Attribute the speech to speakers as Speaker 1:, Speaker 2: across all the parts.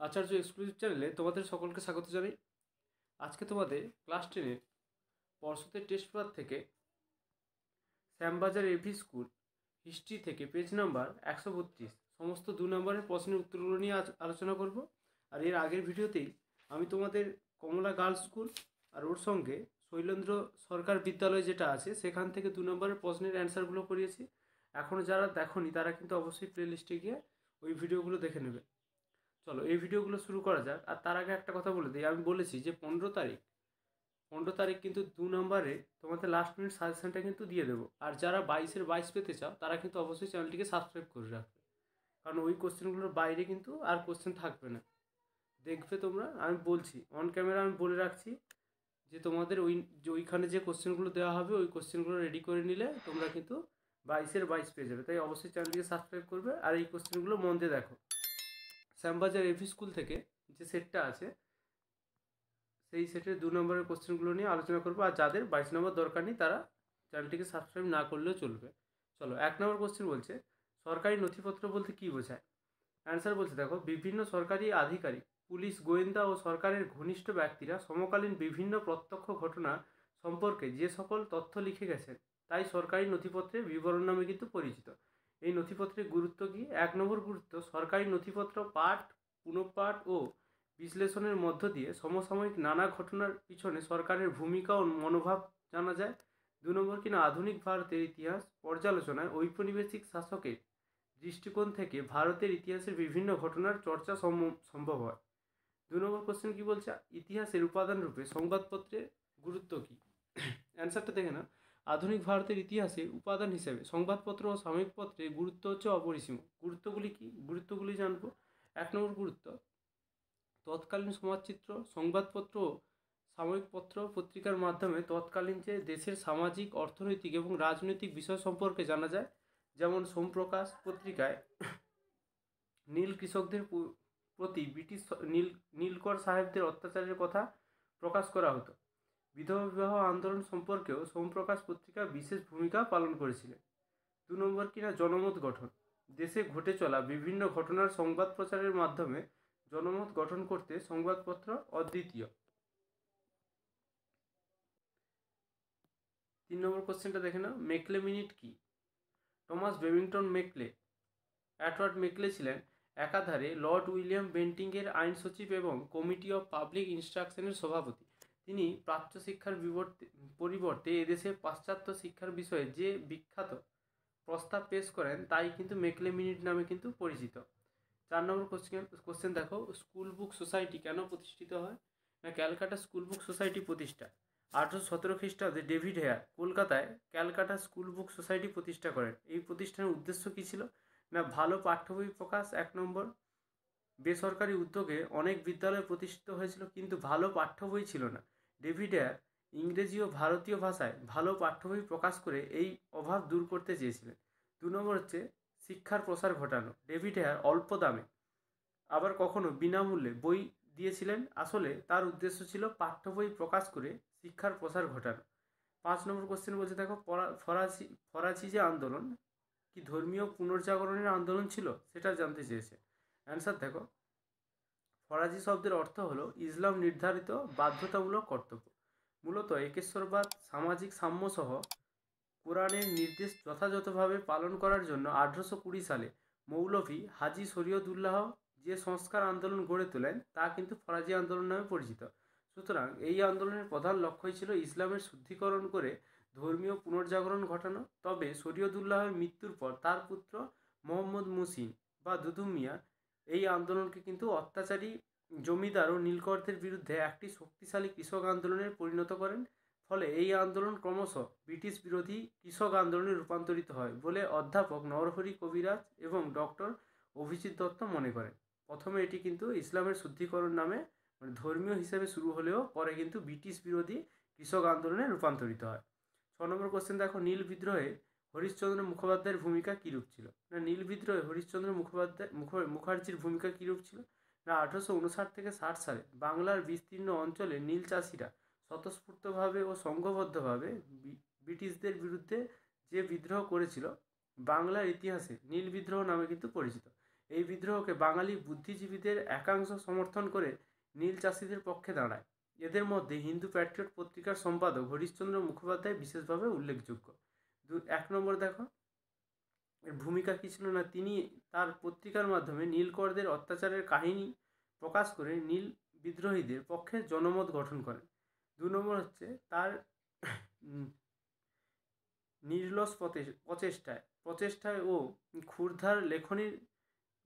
Speaker 1: আচার্য exclusive চ্যানেলে তোমাদের সকলকে স্বাগত জানাই। আজকে তোমাদের ক্লাস 10-এর পর্ষদের টেস্ট পেপার থেকে শ্যামবাজার এভি স্কুল হিস্ট্রি থেকে পেজ নাম্বার 132 সমস্ত 2 নম্বরের প্রশ্নের উত্তরগুলো নিয়ে আলোচনা করব। আর এর আগের ভিডিওতেই আমি তোমাদের কমলা গার্লস স্কুল আর ওর সঙ্গে শৈলেন্দ্র সরকার বিদ্যালয় যেটা আছে সেখান থেকে 2 নম্বরের প্রশ্নের অ্যান্সারগুলো করিয়েছি। এখনও যারা দেখোনি তারা কিন্তু অবশ্যই প্লে লিস্টে গিয়ে ওই ভিডিওগুলো দেখে নেবে। চলো এই ভিডিওগুলো শুরু করা যাক। আর তার আগে একটা কথা বলে দিই, আমি বলেছি যে 15 তারিখ কিন্তু 2 নম্বরে তোমাদের লাস্ট মিনিট সাজেশনটা কিন্তু দিয়ে দেবো। আর যারা 22-এর 22 পেতে চাও তারা কিন্তু অবশ্যই চ্যানেলটিকে সাবস্ক্রাইব করে রাখবে, কারণ ওই কোশ্চেনগুলোর বাইরে কিন্তু আর কোশ্চেন থাকবে না। দেখবে তোমরা, আমি বলছি অন ক্যামেরা, আমি বলে রাখছি যে তোমাদের ওইখানে যে কোশ্চেনগুলো দেওয়া হবে ওই কোশ্চেনগুলো রেডি করে নিলে তোমরা কিন্তু 22-এর 22 পেয়ে যাবে। তাই অবশ্যই চ্যানেলটিকে সাবস্ক্রাইব করবে আর এই কোশ্চেনগুলো মন দিয়ে দেখো। শ্যামবাজার এভি স্কুল থেকে যে সেটটা আছে সেই সেটের 2 নম্বরের কোশ্চেনগুলো নিয়ে আলোচনা করবো। আর যাদের 22 নম্বর দরকার নেই তারা চ্যানেলটিকে সাবস্ক্রাইব না করলেও চলবে। চলো 1 নম্বর কোশ্চেন বলছে, সরকারি নথিপত্র বলতে কী বোঝায়? অ্যান্সার বলছে দেখো, বিভিন্ন সরকারি আধিকারিক, পুলিশ, গোয়েন্দা ও সরকারের ঘনিষ্ঠ ব্যক্তিরা সমকালীন বিভিন্ন প্রত্যক্ষ ঘটনা সম্পর্কে যে সকল তথ্য লিখে গেছেন তাই সরকারি নথিপত্রের বিবরণ নামে কিন্তু পরিচিত। এই নথিপত্রের গুরুত্ব কী? 1 নম্বর গুরুত্ব, সরকারি নথিপত্র পাঠ, পুনঃপাঠ ও বিশ্লেষণের মধ্য দিয়ে সমসাময়িক নানা ঘটনার পিছনে সরকারের ভূমিকা ও মনোভাব জানা যায়। 2 নম্বর কিনা, আধুনিক ভারতের ইতিহাস পর্যালোচনায় ঔপনিবেশিক শাসকের দৃষ্টিকোণ থেকে ভারতের ইতিহাসের বিভিন্ন ঘটনার চর্চা সম্ভব হয়। 2 নম্বর কোশ্চেন কী বলছে, ইতিহাসের উপাদান রূপে সংবাদপত্রের গুরুত্ব কী? অ্যান্সারটা দেখে না, আধুনিক ভারতের ইতিহাসে উপাদান হিসেবে সংবাদপত্র ও সাময়িক পত্রের গুরুত্ব হচ্ছে অপরিসীম। গুরুত্বগুলি কী? গুরুত্বগুলি জানবো। 1 নম্বর গুরুত্ব, তৎকালীন সমাজচিত্র, সংবাদপত্র ও সাময়িক পত্র পত্রিকার মাধ্যমে তৎকালীন যে দেশের সামাজিক, অর্থনৈতিক এবং রাজনৈতিক বিষয় সম্পর্কে জানা যায়। যেমন সোমপ্রকাশ পত্রিকায় নীল কৃষকদের প্রতি ব্রিটিশ নীলকর সাহেবদের অত্যাচারের কথা প্রকাশ করা হতো। বিধবা বিবাহ আন্দোলন সম্পর্কেও সোমপ্রকাশ পত্রিকা বিশেষ ভূমিকা পালন করেছিলেন। 2 নম্বর কিনা, জনমত গঠন, দেশে ঘটে চলা বিভিন্ন ঘটনার সংবাদ প্রচারের মাধ্যমে জনমত গঠন করতে সংবাদপত্র অদ্বিতীয়। 3 নম্বর কোশ্চেনটা দেখে নাও, মেকলে মিনিট কি? Thomas Babington Macaulay, Edward Macaulay ছিলেন একাধারে লর্ড উইলিয়াম বেন্টিংয়ের আইন সচিব এবং কমিটি অফ পাবলিক ইনস্ট্রাকশনের সভাপতি। তিনি প্রাচ্য শিক্ষার পরিবর্তে এদেশে পাশ্চাত্য শিক্ষার বিষয়ে যে বিখ্যাত প্রস্তাব পেশ করেন তাই কিন্তু মেকলে মিনিট নামে কিন্তু পরিচিত। 4 নম্বর কোশ্চেন দেখো, স্কুল বুক সোসাইটি কেন প্রতিষ্ঠিত হয়? না, ক্যালকাটা স্কুল বুক সোসাইটি প্রতিষ্ঠা। 1817 খ্রিস্টাব্দে ডেভিড হেয়ার কলকাতায় ক্যালকাটা স্কুল বুক সোসাইটি প্রতিষ্ঠা করেন। এই প্রতিষ্ঠানের উদ্দেশ্য কী ছিল? না, ভালো পাঠ্য বই প্রকাশ। 1 নম্বর, বেসরকারি উদ্যোগে অনেক বিদ্যালয় প্রতিষ্ঠিত হয়েছিল কিন্তু ভালো পাঠ্য বই ছিল না। ডেভিড হেয়ার ইংরেজি ও ভারতীয় ভাষায় ভালো পাঠ্য বই প্রকাশ করে এই অভাব দূর করতে চেয়েছিলেন। 2 নম্বর হচ্ছে শিক্ষার প্রসার ঘটানো। ডেভিড হেয়ার অল্প দামে আবার কখনো বিনামূল্যে বই দিয়েছিলেন। আসলে তার উদ্দেশ্য ছিল পাঠ্য বই প্রকাশ করে শিক্ষার প্রসার ঘটানো। 5 নম্বর কোশ্চেন বলছে দেখো, ফরাসি যে আন্দোলন কি ধর্মীয় পুনর্জাগরণের আন্দোলন ছিল সেটা জানতে চেয়েছে। অ্যান্সার দেখো, ফরাজি শব্দের অর্থ হলো ইসলাম নির্ধারিত বাধ্যতামূলক কর্তব্য। মূলত একেশ্বরবাদ, সামাজিক সাম্য সহ কোরআনের নির্দেশ যথাযথভাবে পালন করার জন্য 1820 সালে মৌলভী হাজি শরীয়তুল্লাহ যে সংস্কার আন্দোলন গড়ে তোলেন তা কিন্তু ফরাজি আন্দোলন নামে পরিচিত। সুতরাং এই আন্দোলনের প্রধান লক্ষ্যই ছিল ইসলামের শুদ্ধিকরণ করে ধর্মীয় পুনর্জাগরণ ঘটানো। তবে শরীয়তুল্লাহের মৃত্যুর পর তার পুত্র মোহাম্মদ মুহসিন বা দুদু মিয়া এই আন্দোলনকে কিন্তু অত্যাচারী জমিদার ও নীলকরদের বিরুদ্ধে একটি শক্তিশালী কৃষক আন্দোলনে পরিণত করেন। ফলে এই আন্দোলন ক্রমশ ব্রিটিশ বিরোধী কৃষক আন্দোলনে রূপান্তরিত হয় বলে অধ্যাপক নরহরি কবিরাজ এবং ডক্টর অভিজিৎ দত্ত মনে করেন। প্রথমে এটি কিন্তু ইসলামের শুদ্ধিকরণ নামে মানে ধর্মীয় হিসেবে শুরু হলেও পরে কিন্তু ব্রিটিশ বিরোধী কৃষক আন্দোলনে রূপান্তরিত হয়। 6 নম্বর কোশ্চেন দেখো, নীল বিদ্রোহে হরিশ্চন্দ্র মুখোপাধ্যায়ের ভূমিকা কীরূপ ছিল? না, নীল বিদ্রোহে হরিশ্চন্দ্র মুখার্জির ভূমিকা কীরূপ ছিল? না, 1859 থেকে 60 সালে বাংলার বিস্তীর্ণ অঞ্চলে নীল চাষিরা স্বতঃস্ফূর্তভাবে ও সংঘবদ্ধভাবে ব্রিটিশদের বিরুদ্ধে যে বিদ্রোহ করেছিল বাংলার ইতিহাসে নীল বিদ্রোহ নামে কিন্তু পরিচিত। এই বিদ্রোহকে বাঙালি বুদ্ধিজীবীদের একাংশ সমর্থন করে নীল চাষিদের পক্ষে দাঁড়ায়। এদের মধ্যে হিন্দু প্যাট্রিয়ট পত্রিকার সম্পাদক হরিশচন্দ্র মুখোপাধ্যায় বিশেষভাবে উল্লেখযোগ্য। 1 নম্বর দেখো, এর ভূমিকা কী ছিল না, তিনি তার পত্রিকার মাধ্যমে নীলকরদের অত্যাচারের কাহিনী প্রকাশ করে নীল বিদ্রোহীদের পক্ষে জনমত গঠন করেন। 2 নম্বর হচ্ছে তার নির্লস প্রচেষ্টায় ও ক্ষুরধার লেখনীর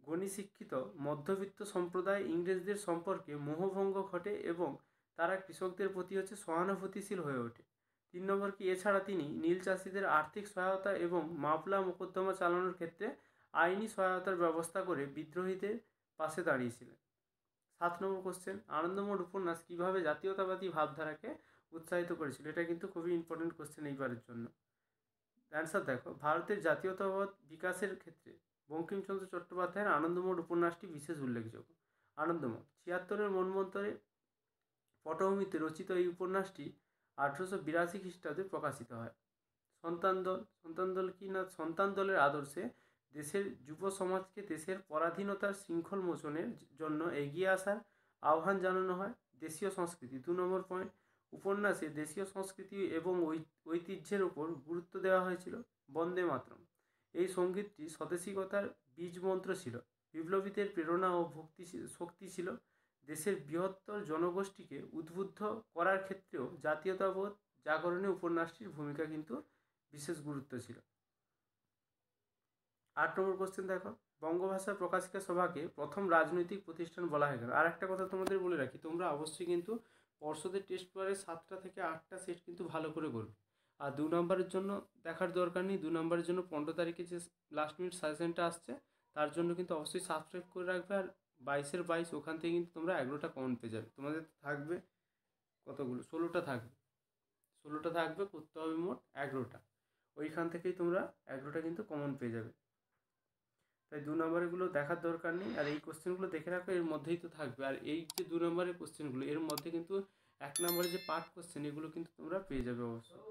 Speaker 1: গণিশিক্ষিত মধ্যবিত্ত সম্প্রদায় ইংরেজদের সম্পর্কে মোহভঙ্গ ঘটে এবং তারা কৃষকদের প্রতি হচ্ছে সহানুভূতিশীল হয়ে ওঠে। 3 নম্বর কি, এছাড়া তিনি নীল চাষিদের আর্থিক সহায়তা এবং মামলা মোকদ্দমা চালানোর ক্ষেত্রে আইনি সহায়তার ব্যবস্থা করে বিদ্রোহীদের পাশে দাঁড়িয়েছিলেন। 7 নম্বর কোশ্চেন, আনন্দমঠ উপন্যাস কীভাবে জাতীয়তাবাদী ভাবধারাকে উৎসাহিত করেছিল? এটা কিন্তু খুবই ইম্পর্টেন্ট কোশ্চেন এইবারের জন্য। অ্যান্সার দেখো, ভারতের জাতীয়তাবাদ বিকাশের ক্ষেত্রে বঙ্কিমচন্দ্র চট্টোপাধ্যায়ের আনন্দমঠ উপন্যাসটি বিশেষ উল্লেখযোগ্য। আনন্দমঠ 76-এর মন্বন্তরে পটভূমিতে রচিত এই উপন্যাসটি 1882 খ্রিস্টাব্দে প্রকাশিত হয়। সন্তান দল কি না, সন্তান দলের আদর্শে দেশের যুব সমাজকে দেশের পরাধীনতার শৃঙ্খল মোচনের জন্য এগিয়ে আসার আহ্বান জানানো হয়। দেশীয় সংস্কৃতি 2 নম্বর পয়েন্ট, উপন্যাসে দেশীয় সংস্কৃতি এবং ঐতিহ্যের উপর গুরুত্ব দেওয়া হয়েছিল। বন্দে মাতরম এই সঙ্গীতটি স্বদেশিকতার বীজ মন্ত্র ছিল, বিপ্লবীদের প্রেরণা ও শক্তি ছিল। দেশের বৃহত্তর জনগোষ্ঠীকে উদ্বুদ্ধ করার ক্ষেত্রেও জাতীয়তাবোধ জাগরণে উপন্যাসটির ভূমিকা কিন্তু বিশেষ গুরুত্ব ছিল। 8 নম্বর কোশ্চেন দেখো, বঙ্গভাষা প্রকাশিকা সভাকে প্রথম রাজনৈতিক প্রতিষ্ঠান বলা হয় কেন? আর একটা কথা তোমাদের বলে রাখি, তোমরা অবশ্যই কিন্তু পর্ষদের টেস্ট পেপারে 7টা থেকে 8টা সেট কিন্তু ভালো করে করবে। আর 2 নম্বরের জন্য দেখার দরকার নেই, 2 নম্বরের জন্য 15 তারিখে যে লাস্ট মিনিট সাজেশনটা আসছে তার জন্য কিন্তু অবশ্যই সাবস্ক্রাইব করে রাখবে। আর 22-এর 22 ওখান থেকে কিন্তু তোমরা 11টা কমন পেয়ে যাবে। তোমাদের থাকবে কতগুলো, 16টা থাকবে, 16টা থাকবে, করতে হবে মোট 11টা। ওইখান থেকেই তোমরা 11টা কিন্তু কমন পেয়ে যাবে। তাই 2 নম্বরগুলো দেখার দরকার নেই। আর এই কোশ্চেনগুলো দেখে রাখো, এর মধ্যেই তো থাকবে। আর এই যে 2 নম্বরের কোশ্চেনগুলো, এর মধ্যে কিন্তু 1 নম্বরে যে পার্ট কোশ্চেন এগুলো কিন্তু তোমরা পেয়ে যাবে অবশ্যই।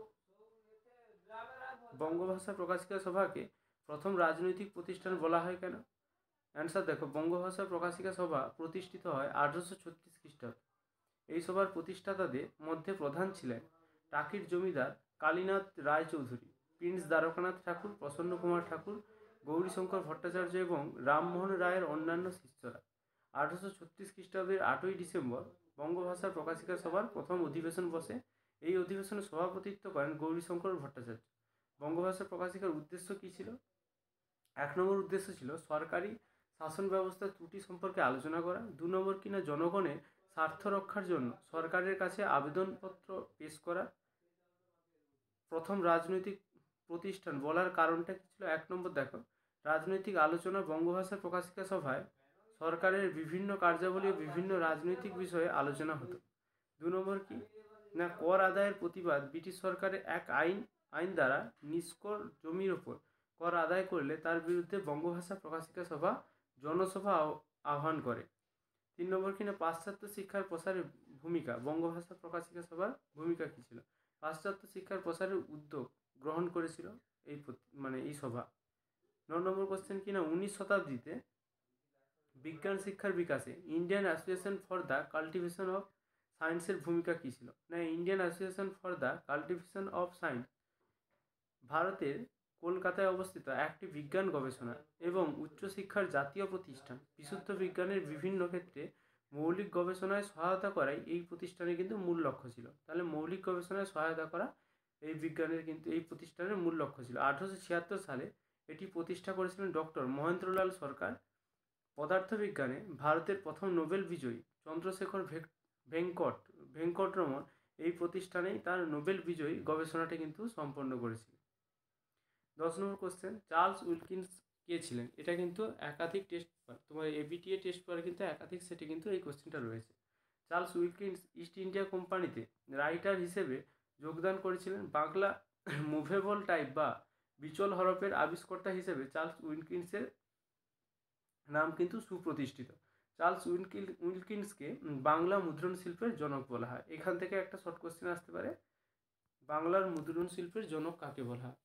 Speaker 1: বঙ্গভাষা প্রকাশিকা সভাকে প্রথম রাজনৈতিক প্রতিষ্ঠান বলা হয় কেন? অ্যান্সার দেখো, বঙ্গভাষা প্রকাশিকা সভা প্রতিষ্ঠিত হয় 1836 খ্রিস্টাব্দে। এই সভার প্রতিষ্ঠাতাদের মধ্যে প্রধান ছিলেন টাকির জমিদার কালীনাথ রায়চৌধুরী, প্রিন্স দ্বারকানাথ ঠাকুর, প্রসন্ন কুমার ঠাকুর, গৌরীশঙ্কর ভট্টাচার্য এবং রামমোহন রায়ের অন্যান্য শিষ্যরা। 1836 খ্রিস্টাব্দের 8ই ডিসেম্বর বঙ্গভাষা প্রকাশিকা সভার প্রথম অধিবেশন বসে। এই অধিবেশনে সভাপতিত্ব করেন গৌরীশঙ্কর ভট্টাচার্য। বঙ্গভাষা প্রকাশিকার উদ্দেশ্য কী ছিল? 1 নম্বর উদ্দেশ্য ছিল সরকারি শাসন ব্যবস্থার ত্রুটি সম্পর্কে আলোচনা করা। 2 নম্বর কিনা জনগণের স্বার্থ রক্ষার জন্য সরকারের কাছে আবেদনপত্র পেশ করা। প্রথম রাজনৈতিক প্রতিষ্ঠান বলার কারণটা কী ছিল? 1 নম্বর দেখো, রাজনৈতিক আলোচনা। বঙ্গভাষা প্রকাশিকা সভায় সরকারের বিভিন্ন কার্যাবলী বিভিন্ন রাজনৈতিক বিষয়ে আলোচনা হতো। 2 নম্বর কি না, কর আদায়ের প্রতিবাদ। ব্রিটিশ সরকারের এক আইন দ্বারা নিষ্কর জমির ওপর কর আদায় করলে তার বিরুদ্ধে বঙ্গভাষা প্রকাশিকা সভা জনসভা আহ্বান করে। 3 নম্বর কিনা পাশ্চাত্য শিক্ষার প্রসারের ভূমিকা। বঙ্গভাষা প্রকাশিকা সভার ভূমিকা কী ছিল? পাশ্চাত্য শিক্ষার প্রসারের উদ্যোগ গ্রহণ করেছিল এই সভা। 9 নম্বর কোশ্চেন কিনা 19 শতাব্দীতে বিজ্ঞান শিক্ষার বিকাশে Indian association for the cultivation of সায়েন্সের ভূমিকা কী ছিল? না, Indian association for the cultivation of science ভারতের কলকাতায় অবস্থিত একটি বিজ্ঞান গবেষণা এবং উচ্চশিক্ষার জাতীয় প্রতিষ্ঠান। বিশুদ্ধ বিজ্ঞানের বিভিন্ন ক্ষেত্রে মৌলিক গবেষণায় সহায়তা করাই এই প্রতিষ্ঠানের কিন্তু মূল লক্ষ্য ছিল। তাহলে মৌলিক গবেষণায় সহায়তা করা এই প্রতিষ্ঠানের মূল লক্ষ্য ছিল। 1876 সালে এটি প্রতিষ্ঠা করেছিলেন ডক্টর মহেন্দ্রলাল সরকার। পদার্থবিজ্ঞানে ভারতের প্রথম নোবেল বিজয়ী চন্দ্রশেখর ভেঙ্কটরমন এই প্রতিষ্ঠানেই তার নোবেল বিজয়ী গবেষণাটি কিন্তু সম্পন্ন করেছিলেন। 10 নম্বর কোশ্চেন, চার্লস উইলকিন্স কে ছিলেন? এটা কিন্তু একাধিক টেস্ট পেপার, তোমার এবিটিএ টেস্ট পেপারে কিন্তু একাধিক সেটে কিন্তু এই কোশ্চেনটা রয়েছে। চার্লস উইলকিন্স ইস্ট ইন্ডিয়া কোম্পানিতে রাইটার হিসেবে যোগদান করেছিলেন। বাংলা মুভেবল টাইপ বা বিচল হরফের আবিষ্কর্তা হিসেবে চার্লস উইলকিন্সের নাম কিন্তু সুপ্রতিষ্ঠিত। চার্লস উইলকিন্সকে বাংলা মুদ্রণ শিল্পের জনক বলা হয়। এখান থেকে একটা শর্ট কোশ্চেন আসতে পারে, বাংলার মুদ্রণ শিল্পের জনক কাকে বলা হয়?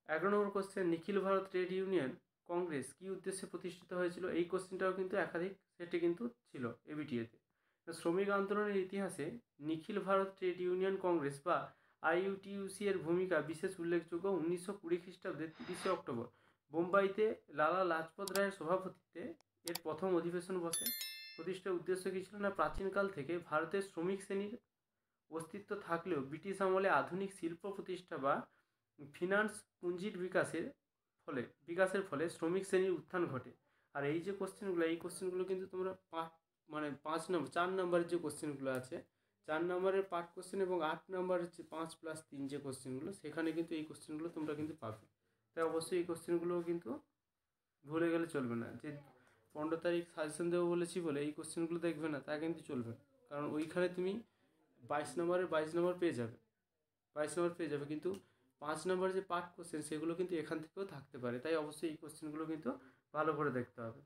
Speaker 1: 11 নম্বর কোশ্চেন, নিখিল ভারত ট্রেড ইউনিয়ন কংগ্রেস কী উদ্দেশ্যে প্রতিষ্ঠিত হয়েছিল, এই কোশ্চেনটাও কিন্তু একাধিক সেটে কিন্তু ছিল এবিটিএতে। শ্রমিক আন্দোলনের ইতিহাসে নিখিল ভারত ট্রেড ইউনিয়ন কংগ্রেস বা আইইউটিইউসি এর ভূমিকা বিশেষ উল্লেখযোগ্য। 1920 খ্রিস্টাব্দে 30শে অক্টোবর বোম্বাইতে লালা লাজপত রায়ের সভাপতিত্বে এর প্রথম অধিবেশন বসে। প্রতিষ্ঠার উদ্দেশ্য কী ছিল না, প্রাচীনকাল থেকে ভারতের শ্রমিক শ্রেণীর অস্তিত্ব থাকলেও ব্রিটিশ আমলে আধুনিক শিল্প প্রতিষ্ঠা বা ফিনান্স পুঁজির বিকাশের ফলে শ্রমিক শ্রেণীর উত্থান ঘটে। আর এই যে কোশ্চেনগুলো, এই কোশ্চেনগুলো কিন্তু তোমরা 5 নম্বর 4 নম্বরের যে কোশ্চেনগুলো আছে, 4 নম্বরের পার্ট কোশ্চেন এবং 8 নম্বরের যে 5+3 যে কোশ্চেনগুলো, সেখানে কিন্তু এই কোশ্চেনগুলো তোমরা কিন্তু পাবে। তাই অবশ্যই এই কোশ্চেনগুলো কিন্তু ভুলে গেলে চলবে না। যে 15 তারিখ সাজেশন দেবো বলেছি বলে এই কোশ্চেনগুলো দেখবে না তা কিন্তু চলবে না, কারণ ওইখানে তুমি 22 নম্বর পেয়ে যাবে, কিন্তু 5 নম্বরের যে পার্ট কোশ্চেন সেগুলো কিন্তু এখান থেকেও থাকতে পারে। তাই অবশ্যই এই কোশ্চেনগুলো কিন্তু ভালো করে দেখতে হবে।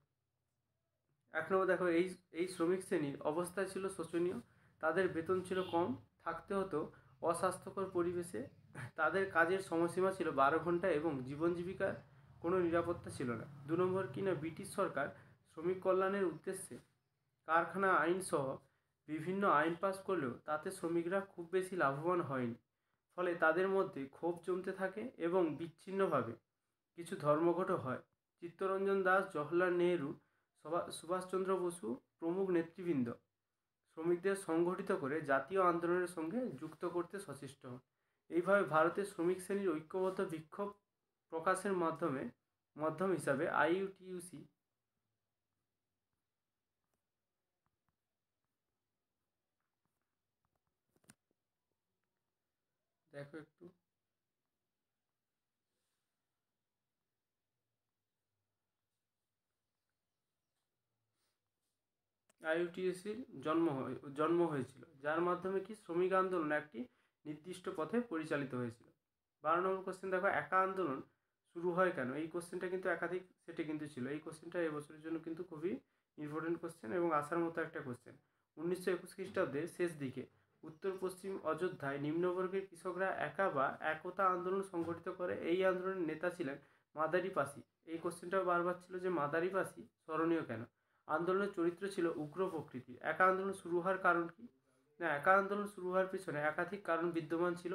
Speaker 1: 1 নম্বর দেখো, এই শ্রমিক শ্রেণীর অবস্থা ছিল শোচনীয়। তাদের বেতন ছিল কম, থাকতে হতো অস্বাস্থ্যকর পরিবেশে, তাদের কাজের সময়সীমা ছিল 12 ঘন্টা এবং জীবন জীবিকার কোনো নিরাপত্তা ছিল না। 2 নম্বর কিনা, ব্রিটিশ সরকার শ্রমিক কল্যাণের উদ্দেশ্যে কারখানা আইন সহ বিভিন্ন আইন পাস করলেও তাতে শ্রমিকরা খুব বেশি লাভবান হয়নি। ফলে তাদের মধ্যে ক্ষোভ জমতে থাকে এবং বিচ্ছিন্নভাবে কিছু ধর্মঘটও হয়। চিত্তরঞ্জন দাস, জওহরলাল নেহেরু, সুভাষচন্দ্র বসু প্রমুখ নেতৃবৃন্দ শ্রমিকদের সংগঠিত করে জাতীয় আন্দোলনের সঙ্গে যুক্ত করতে সচেষ্ট হন। এইভাবে ভারতের শ্রমিক শ্রেণীর ঐক্যবদ্ধ বিক্ষোভ প্রকাশের মাধ্যম হিসাবে আইইউটিইউসি দেখো একটু আইইউটিইউসির জন্ম হয়েছিল, যার মাধ্যমে কি শ্রমিক আন্দোলন একটি নির্দিষ্ট পথে পরিচালিত হয়েছিল। 12 নম্বর কোশ্চেন দেখো, একা আন্দোলন শুরু হয় কেন, এই কোশ্চেনটা কিন্তু একাধিক সেটে কিন্তু ছিল। এই কোশ্চেনটা এবছরের জন্য কিন্তু খুবই ইম্পর্টেন্ট কোশ্চেন এবং আসার মতো একটা কোশ্চেন। 1921 খ্রিস্টাব্দের শেষ দিকে উত্তর পশ্চিম অযোধ্যায় নিম্নবর্গের কৃষকরা একতা আন্দোলন সংগঠিত করে। এই আন্দোলনের নেতা ছিলেন মাদারি পাসি। এই কোশ্চেনটাও বারবার ছিল যে মাদারি পাসি স্মরণীয় কেন। আন্দোলনের চরিত্র ছিল উগ্র প্রকৃতির। একা আন্দোলন শুরু হওয়ার কারণ কি না, একা আন্দোলন শুরু হওয়ার পিছনে একাধিক কারণ বিদ্যমান ছিল,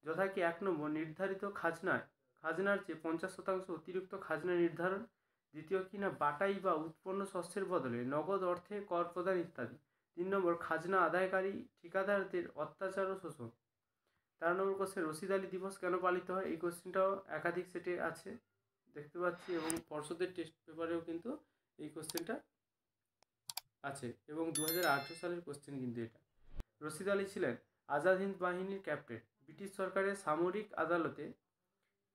Speaker 1: যথা কি 1 নম্বর, নির্ধারিত খাজনার চেয়ে 50% অতিরিক্ত খাজনা নির্ধারণ। দ্বিতীয় কিনা, বাটাই বা উৎপন্ন শস্যের বদলে নগদ অর্থে কর প্রদান ইত্যাদি। 3 নম্বর, খাজনা আদায়কারী ঠিকাদারদের অত্যাচার ও শোষণ। 4 নম্বর কোশ্চেন, রশিদ আলী দিবস কেন পালিত হয়, এই কোশ্চেনটাও একাধিক সেটে আছে দেখতে পাচ্ছি এবং পর্ষদের টেস্ট পেপারেও কিন্তু এই কোশ্চেনটা আছে এবং 2018 সালের কোশ্চেন কিন্তু এটা। রশিদ আলী ছিলেন আজাদ হিন্দ বাহিনীর ক্যাপ্টেন। ব্রিটিশ সরকারের সামরিক আদালতে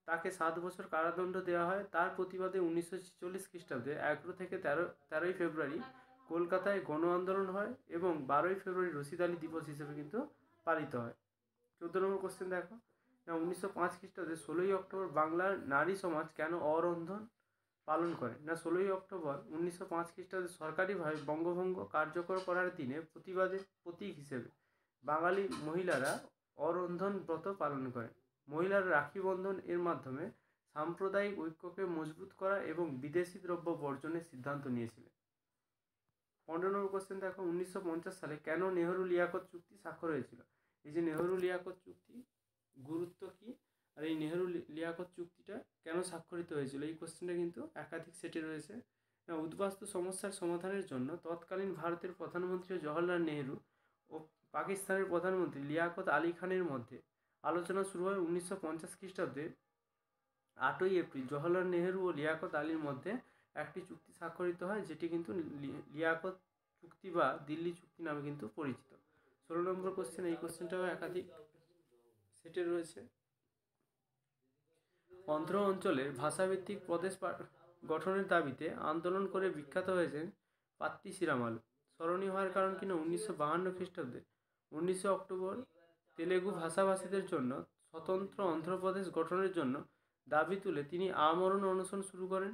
Speaker 1: তাকে 7 বছর কারাদণ্ড দেওয়া হয়। তার প্রতিবাদে 1946 খ্রিস্টাব্দে 11 থেকে 13ই ফেব্রুয়ারি কলকাতায় গণ আন্দোলন হয় এবং 12ই ফেব্রুয়ারি রশিদ আলী দিবস হিসেবে কিন্তু পালিত হয়। 14 নম্বর কোশ্চেন দেখো, 1905 খ্রিস্টাব্দে 16ই অক্টোবর বাংলার নারী সমাজ কেন অরন্ধন পালন করে না। 16ই অক্টোবর 1905 খ্রিস্টাব্দে সরকারিভাবে বঙ্গভঙ্গ কার্যকর করার দিনে প্রতিবাদের প্রতীক হিসেবে বাঙালি মহিলারা অরন্ধন ব্রত পালন করেন। মহিলারা রাখি বন্ধন এর মাধ্যমে সাম্প্রদায়িক ঐক্যকে মজবুত করা এবং বিদেশি দ্রব্য বর্জনের সিদ্ধান্ত নিয়েছিলেন। 15 নম্বর কোশ্চেন দেখো, 1950 সালে কেন নেহরু লিয়াকত চুক্তি স্বাক্ষর হয়েছিল। এই যে নেহরু লিয়াকত চুক্তি গুরুত্ব কি আর এই নেহরু লিয়াকত চুক্তিটা কেন স্বাক্ষরিত হয়েছিল, এই কোশ্চেনটা কিন্তু একাধিক সেটে রয়েছে। উদ্বাস্তু সমস্যার সমাধানের জন্য তৎকালীন ভারতের প্রধানমন্ত্রী জওহরলাল নেহরু ও পাকিস্তানের প্রধানমন্ত্রী লিয়াকত আলী খানের মধ্যে আলোচনা শুরু হয় 1950 খ্রিস্টাব্দে 8ই এপ্রিল। জওহরলাল নেহরু ও লিয়াকত আলীর মধ্যে একটি চুক্তি স্বাক্ষরিত হয়, যেটি কিন্তু লিয়াকত চুক্তি বা দিল্লি চুক্তি নামে কিন্তু পরিচিত। 16 নম্বর কোশ্চেন, এই কোশ্চেনটাও একাধিক সেটে রয়েছে। অন্ধ্র অঞ্চলের ভাষাভিত্তিক প্রদেশ গঠনের দাবিতে আন্দোলন করে বিখ্যাত হয়েছেন পাত্তি শ্রীরামালু। স্মরণীয় হওয়ার কারণ কিনা, 1952 খ্রিস্টাব্দে 19 অক্টোবর তেলেগু ভাষাভাষীদের জন্য স্বতন্ত্র অন্ধ্রপ্রদেশ গঠনের জন্য দাবি তুলে তিনি আমরণ অনশন শুরু করেন।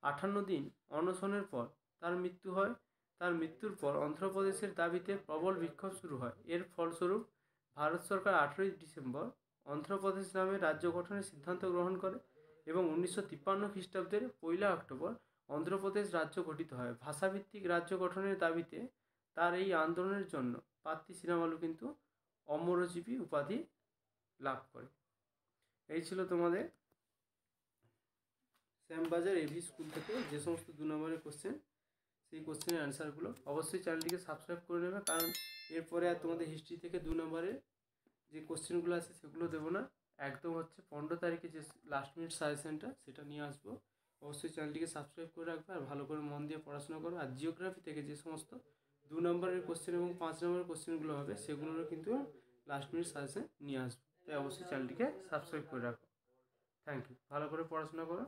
Speaker 1: 58 দিন অনশনের পর তার মৃত্যু হয়। তার মৃত্যুর পর অন্ধ্রপ্রদেশের দাবিতে প্রবল বিক্ষোভ শুরু হয়। এর ফলস্বরূপ ভারত সরকার 18ই ডিসেম্বর অন্ধ্রপ্রদেশ নামে রাজ্য গঠনের সিদ্ধান্ত গ্রহণ করে। এবং 1953 খ্রিস্টাব্দের 1 অক্টোবর অন্ধ্রপ্রদেশ রাজ্য গঠিত হয়। ভাষাভিত্তিক রাজ্য গঠনের দাবিতে তার এই আন্দোলনের জন্য পাত্তি সিনামালু কিন্তু অমরজীবী উপাধি লাভ করে। এই ছিল তোমাদের শ্যামবাজার এভি স্কুল থেকে যে সমস্ত 2 নম্বরের কোশ্চেন, সেই কোশ্চেনের অ্যান্সারগুলো। অবশ্যই চ্যানেলটিকে সাবস্ক্রাইব করে নেবে, কারণ এরপরে আর তোমাদের হিস্ট্রি থেকে 2 নম্বরের যে কোশ্চেনগুলো আছে সেগুলো দেবো না। একদম হচ্ছে 15 তারিখে যে লাস্ট মিনিট সাজেশনটা সেটা নিয়ে আসবো। অবশ্যই চ্যানেলটিকে সাবস্ক্রাইব করে রাখবে আর ভালো করে মন দিয়ে পড়াশোনা করো। আর জিওগ্রাফি থেকে যে সমস্ত 2 নম্বরের কোশ্চেন এবং 5 নম্বরের কোশ্চেনগুলো হবে সেগুলোরও কিন্তু লাস্ট মিনিট সাজেশন নিয়ে আসবো। তাই অবশ্যই চ্যানেলটিকে সাবস্ক্রাইব করে রাখো। Thank you. ভালো করে পড়াশোনা করো।